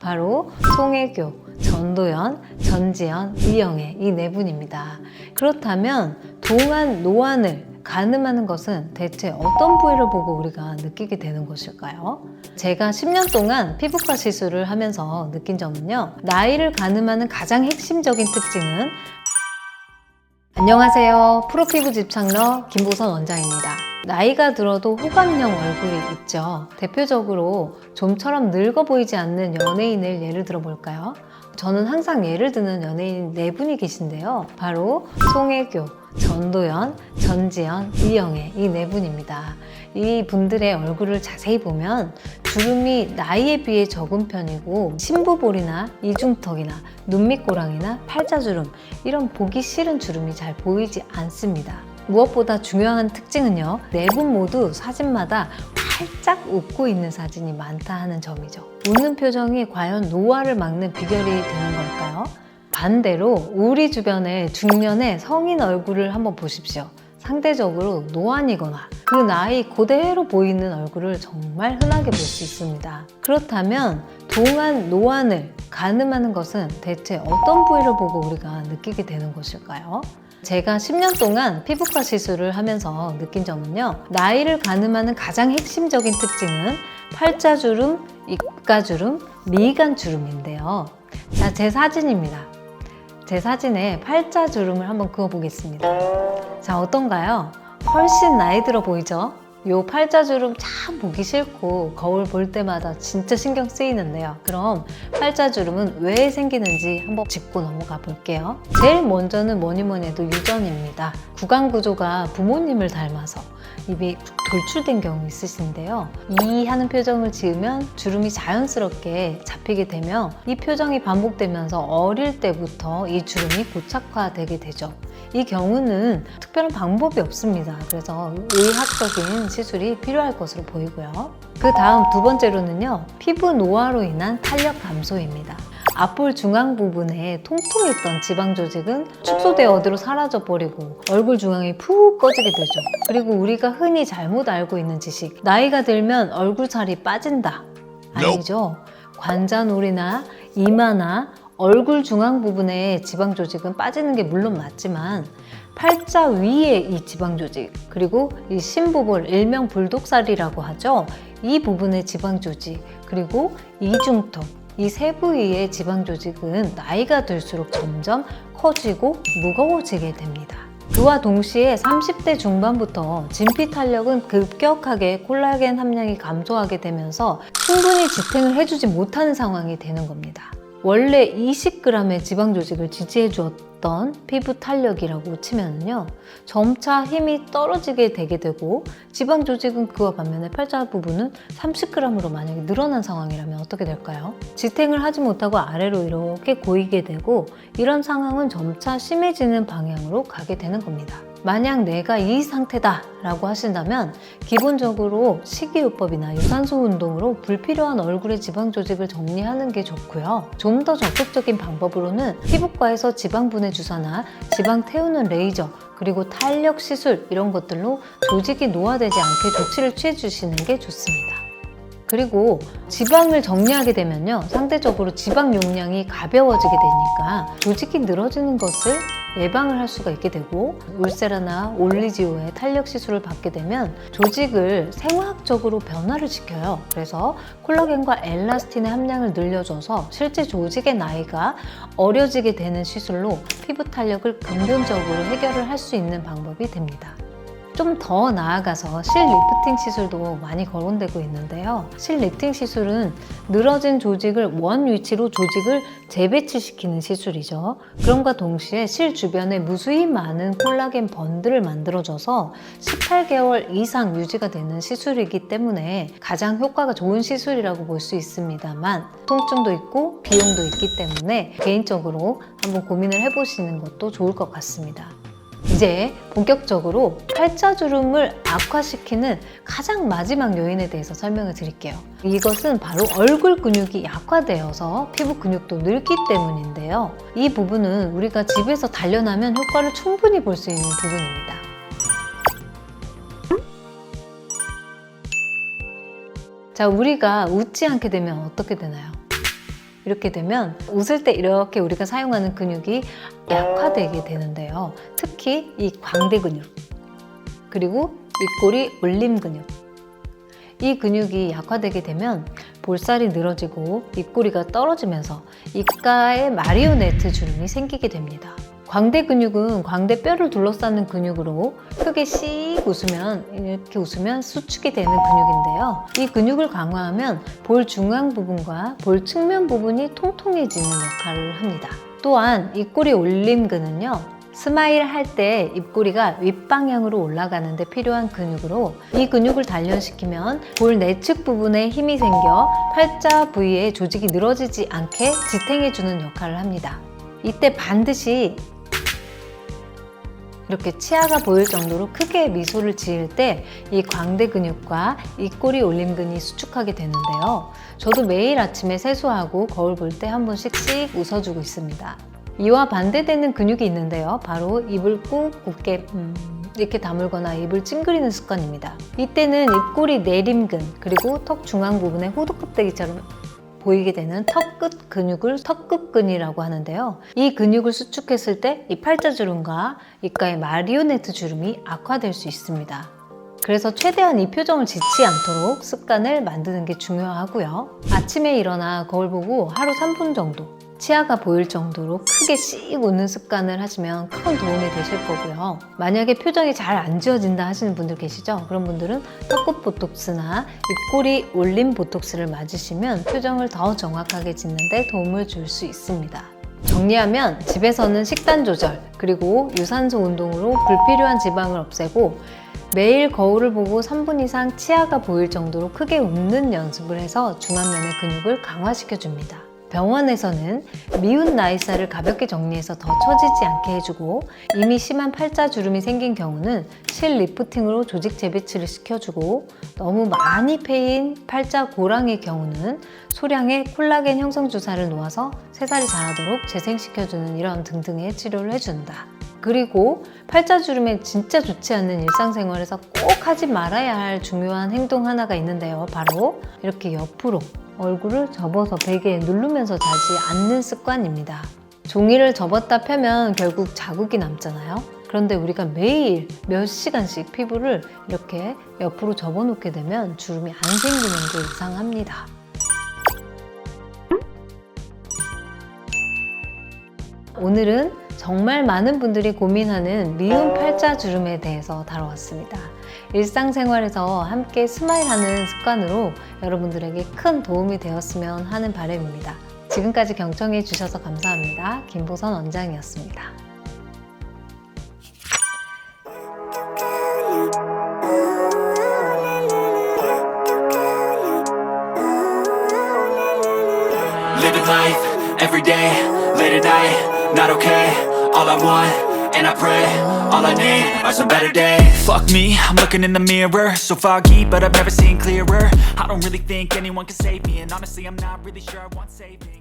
바로 송혜교, 전도연, 전지현, 이영애 이 네 분입니다. 그렇다면 동안 노안을 가늠하는 것은 대체 어떤 부위를 보고 우리가 느끼게 되는 것일까요? 제가 10년 동안 피부과 시술을 하면서 느낀 점은요, 나이를 가늠하는 가장 핵심적인 특징은 안녕하세요. 프로피부 집착러 김보선 원장입니다. 나이가 들어도 호감형 얼굴이 있죠. 대표적으로 좀처럼 늙어 보이지 않는 연예인을 예를 들어 볼까요? 저는 항상 예를 드는 연예인 네 분이 계신데요. 바로 송혜교, 전도연, 전지현, 이영애 이 네 분입니다. 이 분들의 얼굴을 자세히 보면 주름이 나이에 비해 적은 편이고 심부볼이나 이중턱이나 눈밑고랑이나 팔자주름 이런 보기 싫은 주름이 잘 보이지 않습니다. 무엇보다 중요한 특징은요, 네 분 모두 사진마다 활짝 웃고 있는 사진이 많다 하는 점이죠. 웃는 표정이 과연 노화를 막는 비결이 되는 걸까요? 반대로 우리 주변의 중년의 성인 얼굴을 한번 보십시오. 상대적으로 노안이거나 그 나이 그대로 보이는 얼굴을 정말 흔하게 볼 수 있습니다. 그렇다면 동안 노안을 가늠하는 것은 대체 어떤 부위를 보고 우리가 느끼게 되는 것일까요? 제가 10년 동안 피부과 시술을 하면서 느낀 점은요, 나이를 가늠하는 가장 핵심적인 특징은 팔자주름, 입가주름, 미간주름인데요. 자, 제 사진입니다. 제 사진에 팔자주름을 한번 그어보겠습니다. 자, 어떤가요? 훨씬 나이 들어 보이죠? 요 팔자주름 참 보기 싫고 거울 볼 때마다 진짜 신경 쓰이는데요. 그럼 팔자주름은 왜 생기는지 한번 짚고 넘어가 볼게요. 제일 먼저는 뭐니 해도 유전입니다. 구강 구조가 부모님을 닮아서 입이 돌출된 경우 있으신데요. 이 하는 표정을 지으면 주름이 자연스럽게 잡히게 되며 이 표정이 반복되면서 어릴 때부터 이 주름이 고착화되게 되죠. 이 경우는 특별한 방법이 없습니다. 그래서 의학적인 시술이 필요할 것으로 보이고요. 그 다음 두 번째로는요, 피부 노화로 인한 탄력 감소입니다. 앞볼 중앙 부분에 통통했던 지방 조직은 축소되어 어디로 사라져 버리고 얼굴 중앙이 푹 꺼지게 되죠. 그리고 우리가 흔히 잘못 알고 있는 지식, 나이가 들면 얼굴 살이 빠진다. 아니죠. 관자놀이나 이마나 얼굴 중앙 부분에 지방 조직은 빠지는 게 물론 맞지만 팔자 위에 이 지방 조직, 그리고 이 심부볼, 일명 불독살이라고 하죠. 이 부분의 지방 조직, 그리고 이중턱, 이 세 부위의 지방 조직은 나이가 들수록 점점 커지고 무거워지게 됩니다. 그와 동시에 30대 중반부터 진피 탄력은 급격하게 콜라겐 함량이 감소하게 되면서 충분히 지탱을 해주지 못하는 상황이 되는 겁니다. 원래 20g의 지방 조직을 지지해 주었던 피부 탄력이라고 치면요, 점차 힘이 떨어지게 되게 되고 지방 조직은 그와 반면에 팔자 부분은 30g으로 만약에 늘어난 상황이라면 어떻게 될까요? 지탱을 하지 못하고 아래로 이렇게 고이게 되고 이런 상황은 점차 심해지는 방향으로 가게 되는 겁니다. 만약 내가 이 상태다 라고 하신다면 기본적으로 식이요법이나 유산소 운동으로 불필요한 얼굴의 지방 조직을 정리하는 게 좋고요. 좀 더 적극적인 방법으로는 피부과에서 지방분해 주사나 지방 태우는 레이저, 그리고 탄력 시술 이런 것들로 조직이 노화되지 않게 조치를 취해 주시는 게 좋습니다. 그리고 지방을 정리하게 되면요, 상대적으로 지방 용량이 가벼워지게 되니까 조직이 늘어지는 것을 예방을 할 수가 있게 되고, 울세라나 올리지오의 탄력 시술을 받게 되면 조직을 생화학적으로 변화를 시켜요. 그래서 콜라겐과 엘라스틴의 함량을 늘려줘서 실제 조직의 나이가 어려지게 되는 시술로 피부 탄력을 근본적으로 해결을 할 수 있는 방법이 됩니다. 좀 더 나아가서 실 리프팅 시술도 많이 거론되고 있는데요. 실 리프팅 시술은 늘어진 조직을 원 위치로 조직을 재배치시키는 시술이죠. 그럼과 동시에 실 주변에 무수히 많은 콜라겐 번들을 만들어줘서 18개월 이상 유지가 되는 시술이기 때문에 가장 효과가 좋은 시술이라고 볼 수 있습니다만 통증도 있고 비용도 있기 때문에 개인적으로 한번 고민을 해보시는 것도 좋을 것 같습니다. 이제 본격적으로 팔자주름을 악화시키는 가장 마지막 요인에 대해서 설명을 드릴게요. 이것은 바로 얼굴 근육이 약화되어서 피부 근육도 늙기 때문인데요. 이 부분은 우리가 집에서 단련하면 효과를 충분히 볼 수 있는 부분입니다. 자, 우리가 웃지 않게 되면 어떻게 되나요? 이렇게 되면 웃을 때 이렇게 우리가 사용하는 근육이 약화되게 되는데요. 특히 이 광대 근육, 그리고 입꼬리 올림 근육, 이 근육이 약화되게 되면 볼살이 늘어지고 입꼬리가 떨어지면서 입가에 마리오네트 주름이 생기게 됩니다. 광대 근육은 광대뼈를 둘러싸는 근육으로 크게 씩 웃으면, 이렇게 웃으면 수축이 되는 근육인데요. 이 근육을 강화하면 볼 중앙 부분과 볼 측면 부분이 통통해지는 역할을 합니다. 또한 입꼬리 올림근은요, 스마일 할 때 입꼬리가 윗방향으로 올라가는 데 필요한 근육으로, 이 근육을 단련시키면 볼 내측 부분에 힘이 생겨 팔자 부위의 조직이 늘어지지 않게 지탱해주는 역할을 합니다. 이때 반드시 이렇게 치아가 보일 정도로 크게 미소를 지을 때 이 광대 근육과 입꼬리 올림근이 수축하게 되는데요. 저도 매일 아침에 세수하고 거울 볼 때 한 번씩 씩 웃어주고 있습니다. 이와 반대되는 근육이 있는데요. 바로 입을 꾹 굳게 이렇게 다물거나 입을 찡그리는 습관입니다. 이때는 입꼬리 내림근, 그리고 턱 중앙 부분에 호두껍데기처럼 보이게 되는 턱끝 근육을 턱끝근이라고 하는데요. 이 근육을 수축했을 때 이 팔자주름과 입가의 마리오네트 주름이 악화될 수 있습니다. 그래서 최대한 이 표정을 짓지 않도록 습관을 만드는 게 중요하고요. 아침에 일어나 거울 보고 하루 3분 정도 치아가 보일 정도로 크게 씩 웃는 습관을 하시면 큰 도움이 되실 거고요. 만약에 표정이 잘 안 지워진다 하시는 분들 계시죠? 그런 분들은 턱끝 보톡스나 입꼬리 올림 보톡스를 맞으시면 표정을 더 정확하게 짓는 데 도움을 줄 수 있습니다. 정리하면 집에서는 식단 조절, 그리고 유산소 운동으로 불필요한 지방을 없애고 매일 거울을 보고 3분 이상 치아가 보일 정도로 크게 웃는 연습을 해서 중안면의 근육을 강화시켜줍니다. 병원에서는 미운 나이살을 가볍게 정리해서 더 처지지 않게 해주고, 이미 심한 팔자주름이 생긴 경우는 실 리프팅으로 조직 재배치를 시켜주고, 너무 많이 패인 팔자 고랑의 경우는 소량의 콜라겐 형성 주사를 놓아서 새살이 자라도록 재생시켜주는 이런 등등의 치료를 해준다. 그리고 팔자주름에 진짜 좋지 않는 일상생활에서 꼭 하지 말아야 할 중요한 행동 하나가 있는데요. 바로 이렇게 옆으로 얼굴을 접어서 베개에 누르면서 자지 않는 습관입니다. 종이를 접었다 펴면 결국 자국이 남잖아요. 그런데 우리가 매일 몇 시간씩 피부를 이렇게 옆으로 접어 놓게 되면 주름이 안 생기는 게 이상합니다. 오늘은 정말 많은 분들이 고민하는 미운 팔자주름에 대해서 다뤄왔습니다. 일상생활에서 함께 스마일하는 습관으로 여러분들에게 큰 도움이 되었으면 하는 바람입니다. 지금까지 경청해 주셔서 감사합니다. 김보선 원장이었습니다. Living life, everyday, late at night, not okay. All I want, and I pray, all I need are some better days. Fuck me, I'm looking in the mirror, so foggy, but I've never seen clearer. I don't really think anyone can save me, and honestly I'm not really sure I want saving.